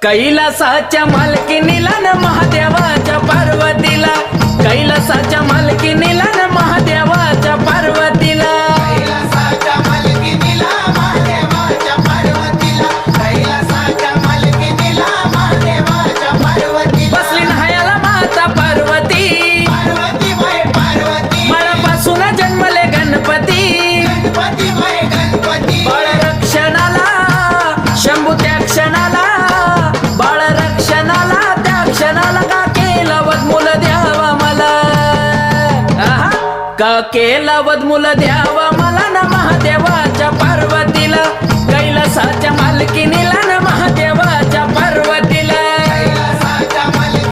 कैलासाच्या मालकीनीला न महादेवाच्या पार्वतीला, कैलासाच्या मालकीनीला न महादेवाच्या पार्वतीला, कैलासाच्या मालकीनीला महादेवाच्या पार्वतीला, कैलासाच्या मालकीनीला महादेवाच्या पार्वतीला बसली न्हायाला माता पार्वती, पार्वती बाई पार्वती बाळापासून जन्मले गणपती, गणपती बाई गणपती बाळ रक्षणाला शंभू त्या क्षणाला, बाळ रक्षणाला त्या क्षणाला का केला वदमुल द्यावा मला, आहा, का केला वदमुल द्यावा मला न महादेवाच्या पार्वतीला, कैलासाच्या मालकीनीला न